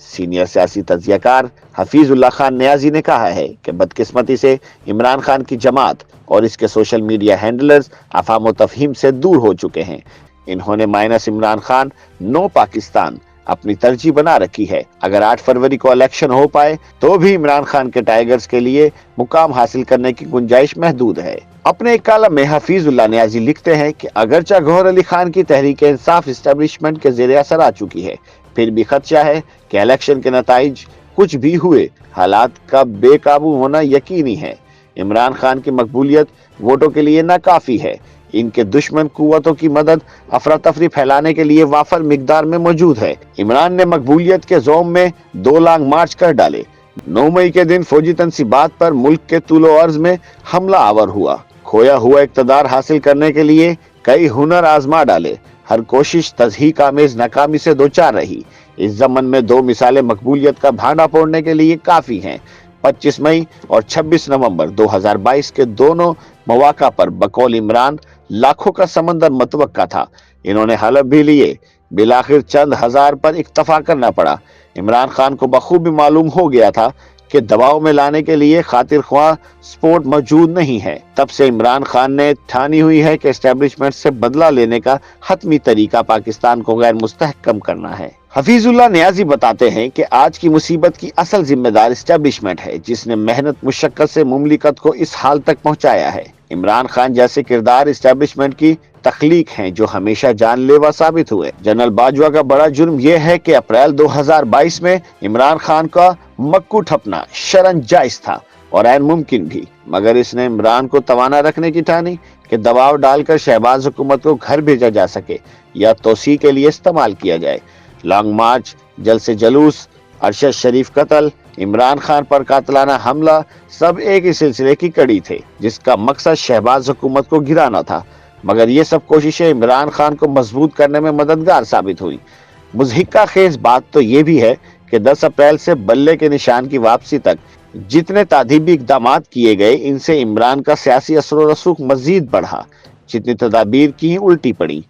Senior سیاسی تجزیہ کار حفیظ اللہ خان نیازی نے کہا ہے کہ بدقسمتی سے عمران خان کی جماعت اور اس کے سوشل میڈیا ہینڈلرز افہام و تفہیم سے دور ہو چکے ہیں۔ انہوں نے مائنس عمران خان نو پاکستان اپنی ترجیح بنا رکھی ہے۔ اگر 8 فروری کو الیکشن ہو پائے تو بھی عمران خان کے ٹائیگرز کے لیے مقام حاصل کرنے کی گنجائش محدود ہے۔ اپنے ایک کالم میں حفیظ اللہ نیازی لکھتے ہیں کہ اگرچہ گوہر علی خان کی تحریک انصاف اسٹیبلشمنٹ کے زیر اثر آ چکی ہے، پھر بھی خدشہ ہے کہ الیکشن کے نتائج کچھ بھی ہوئے، حالات کا بے قابو ہونا یقینی ہے۔ عمران خان کی مقبولیت ووٹوں کے لیے ناکافی ہے۔ ان کے دشمن قوتوں کی مدد افراتفری پھیلانے کے لیے وافر مقدار میں موجود ہے۔ عمران نے مقبولیت کے زوم میں 2 لانگ مارچ کر ڈالے۔ 9 مئی کے دن فوجی تنصیبات پر ملک کے طول و عرض میں حملہ آور ہوا۔ کھویا ہوا اقتدار حاصل کرنے کے لیے کئی ہنر آزما ڈالے۔ ہر کوشش تضحیک آمیز ناکامی سے دوچار رہی۔ اس ضمن میں 2 مثالیں مقبولیت کا بھانڈا پھوڑنے کے لیے کافی ہیں۔ 25 مئی اور 26 نومبر 2022 کے دونوں مواقع پر بقول عمران لاکھوں کا سمندر متوقع تھا۔ انہوں نے حلف بھی لیے، بالآخر چند ہزار پر اکتفا کرنا پڑا۔ عمران خان کو بخوبی معلوم ہو گیا تھا کہ دباؤ میں لانے کے لیے خاطر خواہ سپورٹ موجود نہیں ہے۔ تب سے عمران خان نے ٹھانی ہوئی ہے کہ اسٹیبلشمنٹ سے بدلہ لینے کا حتمی طریقہ پاکستان کو غیر مستحکم کرنا ہے۔ حفیظ اللہ نیازی بتاتے ہیں کہ آج کی مصیبت کی اصل ذمہ دار اسٹیبلشمنٹ ہے، جس نے محنت مشقت سے مملکت کو اس حال تک پہنچایا ہے۔ عمران خان جیسے کردار اسٹیبلشمنٹ کی تخلیق ہیں جو ہمیشہ جان لیوا ثابت ہوئے۔ جنرل باجوہ کا بڑا جرم یہ ہے کہ اپریل 2022 میں عمران خان کا مکو ٹھپنا شرعاً جائز تھا اور عین ممکن بھی، مگر اس نے عمران کو توانا رکھنے کی ٹھانی کہ دباؤ ڈال کر شہباز حکومت کو گھر بھیجا جا سکے یا توسیع کے لیے استعمال کیا جائے۔ لانگ مارچ، جلسے جلوس، ارشد شریف قتل، عمران خان پر قاتلانہ حملہ سب ایک ہی سلسلے کی کڑی تھے جس کا مقصد شہباز حکومت کو گرانا تھا، مگر یہ سب کوششیں عمران خان کو مضبوط کرنے میں مددگار ثابت ہوئی۔ مضحکہ خیز بات تو یہ بھی ہے کہ 10 اپریل سے بلے کے نشان کی واپسی تک جتنے تادیبی اقدامات کیے گئے، ان سے عمران کا سیاسی اثر و رسوخ مزید بڑھا، جتنی تدابیر کی الٹی پڑی۔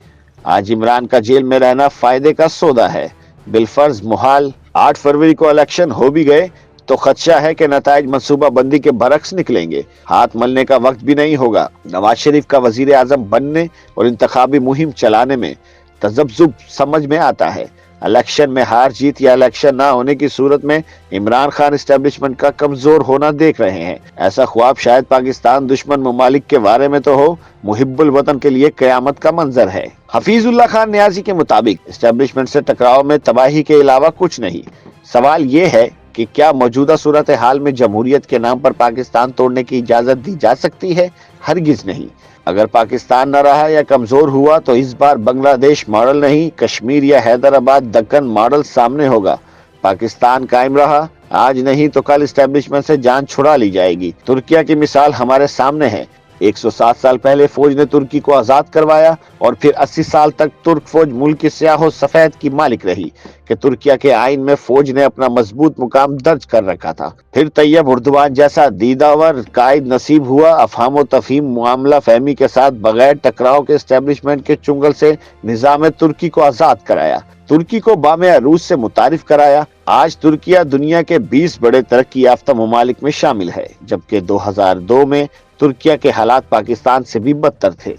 آج عمران کا جیل میں رہنا فائدے کا سودا ہے، بالفرض محال۔ 8 فروری کو الیکشن ہو بھی گئے تو خدشہ ہے کہ نتائج منصوبہ بندی کے برعکس نکلیں گے۔ ہاتھ ملنے کا وقت بھی نہیں ہوگا۔ نواز شریف کا وزیر اعظم بننے اور انتخابی مہم چلانے میں تذبذب سمجھ میں آتا ہے۔ الیکشن میں ہار جیت یا الیکشن نہ ہونے کی صورت میں عمران خان اسٹیبلشمنٹ کا کمزور ہونا دیکھ رہے ہیں۔ ایسا خواب شاید پاکستان دشمن ممالک کے بارے میں تو ہو، محب الوطن کے لیے قیامت کا منظر ہے۔ حفیظ اللہ خان نیازی کے مطابق اسٹیبلشمنٹ سے ٹکراؤ میں تباہی کے علاوہ کچھ نہیں۔ سوال یہ ہے کہ کیا موجودہ صورتحال میں جمہوریت کے نام پر پاکستان توڑنے کی اجازت دی جا سکتی ہے؟ ہرگز نہیں۔ اگر پاکستان نہ رہا یا کمزور ہوا تو اس بار بنگلہ دیش ماڈل نہیں، کشمیر یا حیدرآباد دکن ماڈل سامنے ہوگا۔ پاکستان قائم رہا، آج نہیں تو کل اسٹیبلشمنٹ سے جان چھڑا لی جائے گی۔ ترکیہ کی مثال ہمارے سامنے ہے۔ 107 سال پہلے فوج نے ترکی کو آزاد کروایا اور پھر 80 سال تک ترک فوج ملک کی سیاہ و سفید کی مالک رہی کہ ترکیہ کے آئین میں فوج نے اپنا مضبوط مقام درج کر رکھا تھا۔ پھر طیب اردوان جیسا دیداور قائد نصیب ہوا، افہام و تفہیم معاملہ فہمی کے ساتھ بغیر ٹکراؤ کے اسٹیبلشمنٹ کے چنگل سے نظام ترکی کو آزاد کرایا، ترکی کو بام عروج سے متعارف کرایا۔ آج ترکیہ دنیا کے 20 بڑے ترقی یافتہ ممالک میں شامل ہے، جبکہ 2002 میں ترکیہ کے حالات پاکستان سے بھی بدتر تھے۔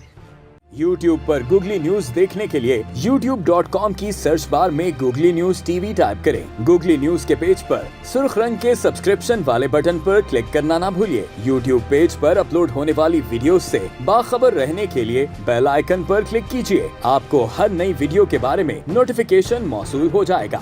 یوٹیوب پر گوگلی نیوز دیکھنے کے لیے youtube.com کی سرچ بار میں googly news T V type کریں۔ گوگلی نیوز کے پیج پر سرخ رنگ کے سبسکرپشن والے بٹن پر کلک کرنا نہ بھولیے۔ یوٹیوب پیج پر اپلوڈ ہونے والی ویڈیوز سے باخبر رہنے کے لیے بیل آئیکن پر کلک کیجیے۔ آپ کو ہر نئی ویڈیو کے بارے میں نوٹیفیکیشن موصول ہو جائے گا۔